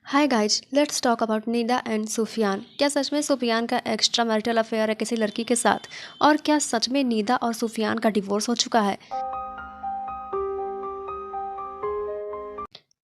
Hi guys, let's talk about Nida and Sufiyan. क्या सच में सुफियान का एक्स्ट्रा मैरिटल अफेयर है किसी लड़की के साथ? और क्या सच में निदा और सुफियान का डिवोर्स हो चुका है?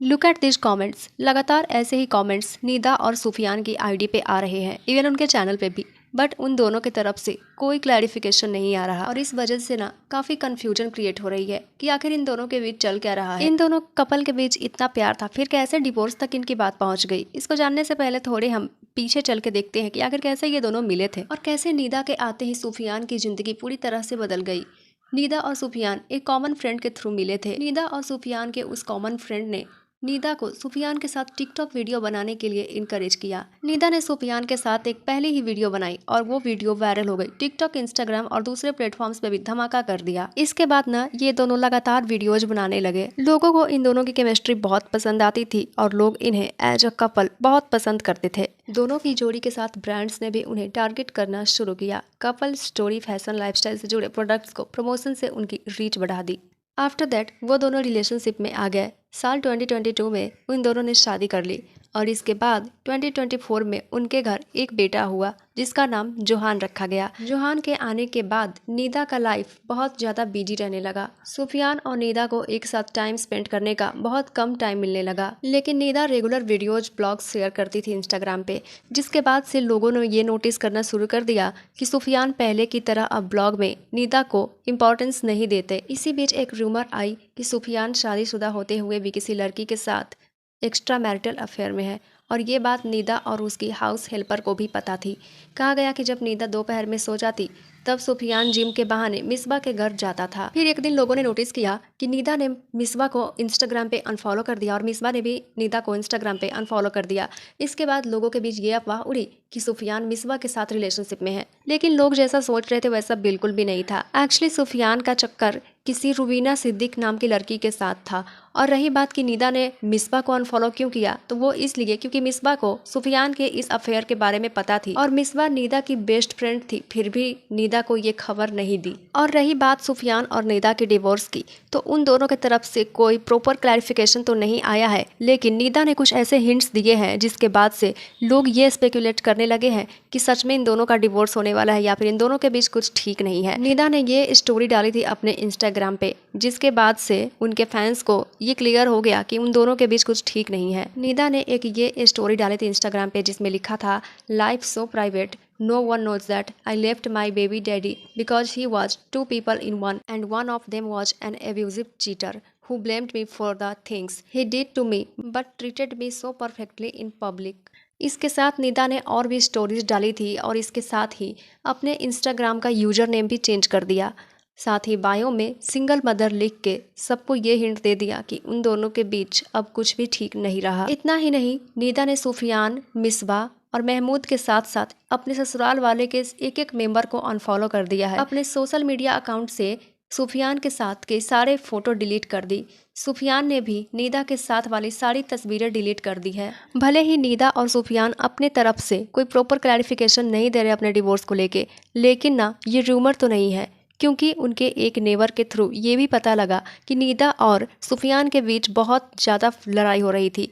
Look at this comments. लगातार ऐसे ही कमेंट्स निदा और सुफियान की आईडी पे आ रहे हैं, इवन उनके चैनल पे भी। बट उन दोनों की तरफ से कोई क्लैरिफिकेशन नहीं आ रहा और इस वजह से ना काफी कंफ्यूजन क्रिएट हो रही है कि आखिर इन दोनों के बीच चल क्या रहा है। इन दोनों कपल के बीच इतना प्यार था, फिर कैसे डिवोर्स तक इनकी बात पहुंच गई? इसको जानने से पहले थोड़े हम पीछे चल के देखते हैं कि आखिर कैसे ये दोनों मिले थे और कैसे निदा के आते ही सुफियान की जिंदगी पूरी तरह से बदल गई। निदा और सुफियान एक कॉमन फ्रेंड के थ्रू मिले थे। निदा और सुफियान के उस कॉमन फ्रेंड ने निदा को सुफियान के साथ टिकटॉक वीडियो बनाने के लिए इनकरेज किया। निदा ने सुफियान के साथ एक पहले ही वीडियो बनाई और वो वीडियो वायरल हो गई। टिकटॉक, इंस्टाग्राम और दूसरे प्लेटफॉर्म्स पे भी धमाका कर दिया। इसके बाद ना ये दोनों लगातार वीडियोज बनाने लगे। लोगों को इन दोनों की केमिस्ट्री बहुत पसंद आती थी और लोग इन्हें एज अ कपल बहुत पसंद करते थे। दोनों की जोड़ी के साथ ब्रांड्स ने भी उन्हें टारगेट करना शुरू किया। कपल स्टोरी, फैशन, लाइफस्टाइल से जुड़े प्रोडक्ट्स को प्रमोशन से उनकी रीच बढ़ा दी। आफ्टर दैट वो दोनों रिलेशनशिप में आ गए। साल 2022 में उन दोनों ने शादी कर ली और इसके बाद 2024 में उनके घर एक बेटा हुआ जिसका नाम जोहान रखा गया। जोहान के आने के बाद निदा का लाइफ बहुत ज़्यादा बिजी रहने लगा। सुफियान और निदा को एक साथ टाइम स्पेंड करने का बहुत कम टाइम मिलने लगा। लेकिन Nida regular videos, blogs share करती थी इंस्टाग्राम पे, जिसके बाद से लोगों ने ये नोटिस करना शुरू कर दिया कि सुफियान पहले की तरह अब ब्लॉग में निदा को इम्पोर्टेंस नहीं देते। इसी बीच एक रूमर आई कि सुफियान शादीशुदा होते हुए भी किसी लड़की के साथ एक्स्ट्रा मैरिटल अफेयर में है और ये बात निदा और उसकी हाउस हेल्पर को भी पता थी। कहा गया कि जब निदा दोपहर में सो जाती तब सुफियान जिम के बहाने मिसबा के घर जाता था। फिर एक दिन लोगों ने नोटिस किया कि निदा ने मिसबा को इंस्टाग्राम पे अनफॉलो कर दिया और मिसबा ने भी निदा को इंस्टाग्राम पे अनफॉलो कर दिया। इसके बाद लोगों के बीच ये अफवाह उड़ी कि सुफियान मिसबा के साथ रिलेशनशिप में है, लेकिन लोग जैसा सोच रहे थे वैसा बिल्कुल भी नहीं था। एक्चुअली सुफियान का चक्कर किसी रुबीना सिद्दीक नाम की लड़की के साथ था। और रही बात कि निदा ने मिसबा को अनफॉलो क्यों किया, तो वो इसलिए क्योंकि मिसबा को सुफियान के इस अफेयर के बारे में पता थी और मिसबा निदा की बेस्ट फ्रेंड थी, फिर भी निदा को ये खबर नहीं दी। और रही बात सुफियान और निदा के डिवोर्स की, तो उन दोनों की तरफ से कोई प्रॉपर क्लैरिफिकेशन तो नहीं आया है, लेकिन निदा ने कुछ ऐसे हिंट्स दिए हैं जिसके बाद से लोग ये स्पेकुलेट करने लगे हैं कि सच में इन दोनों का डिवोर्स होने वाला है या फिर इन दोनों के बीच कुछ ठीक नहीं है। निदा ने ये स्टोरी डाली थी अपने इंस्टाग्राम पे, जिसके बाद से उनके फैंस को ये क्लियर हो गया कि उन दोनों के बीच कुछ ठीक नहीं है। निदा ने एक ये स्टोरी डाली थी इंस्टाग्राम पे जिसमें लिखा था, life so private, no one knows that I left my baby daddy because he was two people in one and one of them was an abusive cheater who blamed me for the things he did to me but treated me so perfectly in public। इसके साथ निदा ने और भी stories डाली थी और इसके साथ ही अपने इंस्टाग्राम का यूजर नेम भी चेंज कर दिया। साथ ही बायो में सिंगल मदर लिख के सबको ये हिंट दे दिया कि उन दोनों के बीच अब कुछ भी ठीक नहीं रहा। इतना ही नहीं, निदा ने सुफियान, मिसबा और महमूद के साथ साथ अपने ससुराल वाले के एक एक मेंबर को अनफॉलो कर दिया है। अपने सोशल मीडिया अकाउंट से सुफियान के साथ के सारे फोटो डिलीट कर दी। सुफियान ने भी निदा के साथ वाली सारी तस्वीरें डिलीट कर दी है। भले ही निदा और सुफियान अपने तरफ से कोई प्रॉपर क्लैरिफिकेशन नहीं दे रहे अपने डिवोर्स को लेके, लेकिन ना ये रूमर तो नहीं है, क्योंकि उनके एक नेबर के थ्रू ये भी पता लगा कि निदा और सुफियान के बीच बहुत ज़्यादा लड़ाई हो रही थी।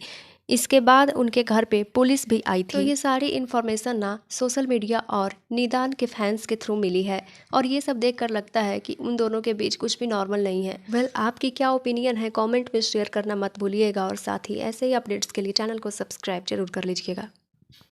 इसके बाद उनके घर पे पुलिस भी आई थी। तो ये सारी इन्फॉर्मेशन ना सोशल मीडिया और निदान के फैंस के थ्रू मिली है और ये सब देखकर लगता है कि उन दोनों के बीच कुछ भी नॉर्मल नहीं है। वेल, आपकी क्या ओपिनियन है कमेंट में शेयर करना मत भूलिएगा और साथ ही ऐसे ही अपडेट्स के लिए चैनल को सब्सक्राइब जरूर कर लीजिएगा।